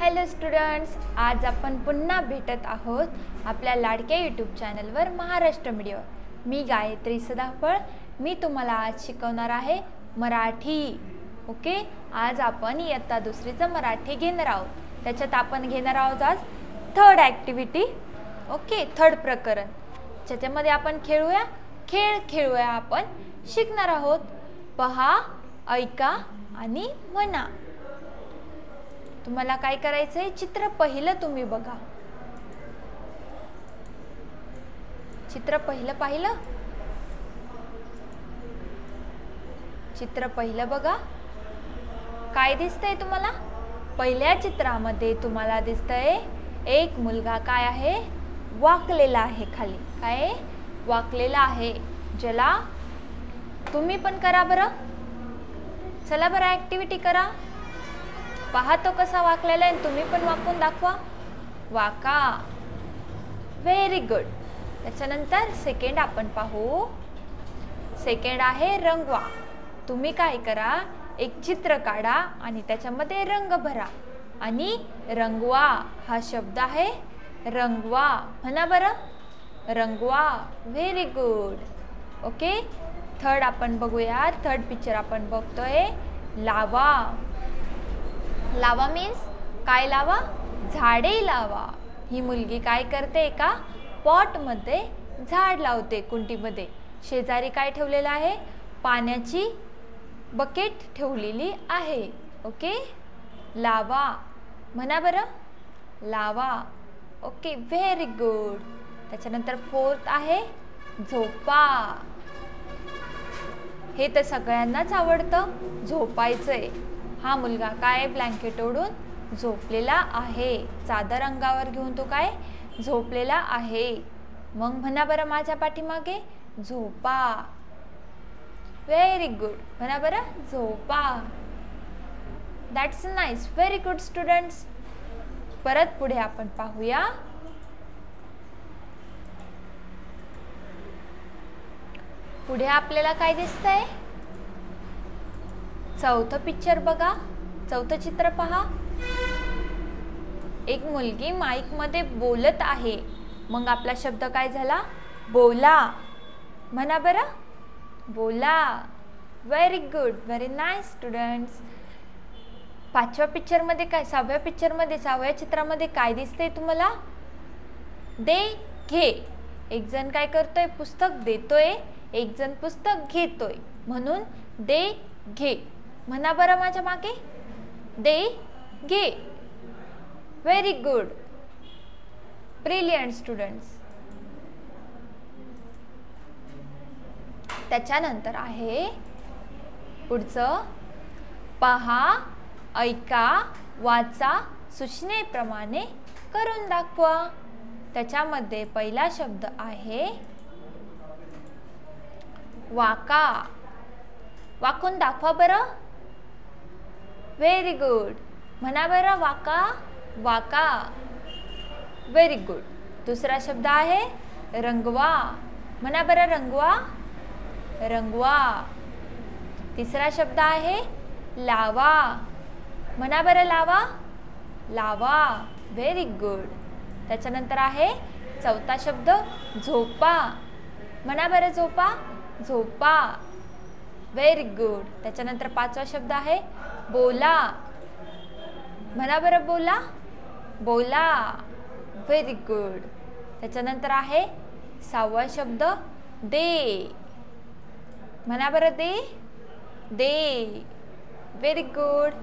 Hello students, आज आपण पुन्हा भेटत आहोत आपल्या लाडक्या यूट्यूब चॅनलवर महाराष्ट्र मीडियावर। मी गायत्री सदाफळ। मी तुम्हाला आज शिकवणार आहे मराठी। ओके, आज आपण इयत्ता दुसरीचं मराठी घेणार आहोत। त्याच्यात आपण घेणार आहोत आज थर्ड ॲक्टिव्हिटी। ओके, थर्ड प्रकरण, ज्याच्यामध्ये आपण खेळ खेळूया आपण शिकणार आहोत। पहा, ऐका आणि म्हणा। तुम्हाला काय करायचंय, चित्र पहिलं तुम्ही बघा। चित्र पाहिलं? चित्र पहिलं बघा। काय दिसतंय तुम्हाला? पहिल्या चित्रामध्ये तुम्हाला दिसतंय एक मुलगा काय आहे, वाकलेला आहे खाली। काय वाकलेला आहे, ज्याला तुम्ही पण करा बरं। चला बरं, ॲक्टिव्हिटी करा। पहा तो कसा वाकलेला आहे, तुम्ही पण वाकून दाखवा। Waka, very good. त्याच्यानंतर सेकंड आपण पाहू। सेकंड आहे रंगवा। तुम्ही काय करा, एक चित्र काढा आणि त्याच्यामध्ये रंग भरा आणि रंगवा हा शब्द आहे रंगवा। म्हणा बरं, रंगवा, व्हेरी गुड। ओके, थर्ड आपण बघूया। थर्ड पिक्चर आपण बघतोय लावा। लावा मीन्स काय? लावा, झाडे लावा। ही मुलगी काय करते, एका पॉट मध्ये झाड लावते, कुंडीमध्ये। शेजारी काय ठेवलेलं आहे, पाण्याची बकेट ठेवलेली आहे। ओके, लावा, म्हणा बरं, लावा। Okay, very good. त्याच्यानंतर फोर्थ आहे झोपा। हे तर सगळ्यांनाच आवडतं, झोपायचंय। हा मुलगा काय ब्लँकेट ओढून झोपलेला आहे, चादर अंगावर घेऊन तो काय झोपलेला आहे। मग म्हणा बरं माझ्या पाठीमागे, झोपा, व्हेरी गुड। म्हणा बरं, झोपा। That's nice, very good students. परत पुढे आपण पाहूया। पुढे आपल्याला काय दिसतंय, चौथं पिक्चर बघा। चौथं चित्र पहा। एक मुलगी माईक मध्ये बोलत आहे। मग आपला शब्द काय झाला, बोला। म्हणा बरं, बोला, very good, very nice students. पाचव्या पिक्चर मध्ये काय, सहाव्या चित्रामध्ये काय दिसतंय तुम्हाला, दे घे। एक जण काय करतोय, पुस्तक देतोय, एक जण पुस्तक घेतोय, म्हणून दे घे। म्हणा बरं माझ्या मागे, दे घे, व्हेरी गुड, ब्रिलियंट स्टुडंट्स। त्याच्यानंतर आहे पुढचं, पहा, ऐका, वाचा, सूचनेप्रमाणे करून दाखवा। त्याच्यामध्ये पहिला शब्द आहे वाका। वाकून दाखवा बरं, व्हेरी गुड। म्हणा बरं, वाका, वाका, व्हेरी गुड। दुसरा शब्द आहे रंगवा। म्हणा बरं, रंगवा, रंगवा। तिसरा शब्द आहे लावा। म्हणा बरं, लावा, लावा, व्हेरी गुड। त्याच्यानंतर आहे चौथा शब्द झोपा। म्हणा बरं, झोपा, झोपा, व्हेरी गुड। त्याच्यानंतर पाचवा शब्द आहे बोला। म्हणा बरं, बोला, बोला, व्हेरी गुड। त्याच्यानंतर आहे सहावा शब्द दे। म्हणा बरं, दे, दे, व्हेरी गुड।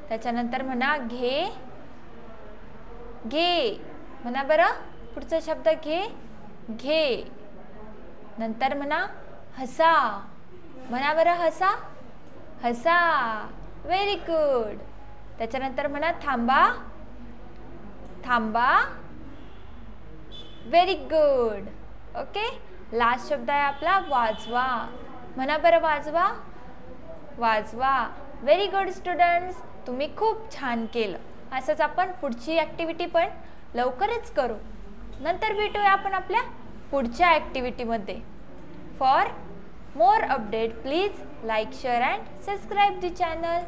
त्याच्यानंतर म्हणा घे, घे। म्हणा बरं, पुढचा शब्द घे, घे। नंतर म्हणा हसा। म्हणा बरं, हसा, हसा, व्हेरी गुड। त्याच्यानंतर म्हणा थांबा, थांबा, व्हेरी गुड। ओके, लास्ट शब्द आहे आपला वाजवा। म्हणा बरं, वाजवा, वाजवा, व्हेरी गुड स्टुडंट्स। तुम्ही खूप छान केलं। असंच आपण पुढची ॲक्टिव्हिटी पण लवकरच करू। नंतर भेटूया आपण आपल्या पुढच्या ॲक्टिव्हिटीमध्ये। For more update, please like, share and subscribe the channel.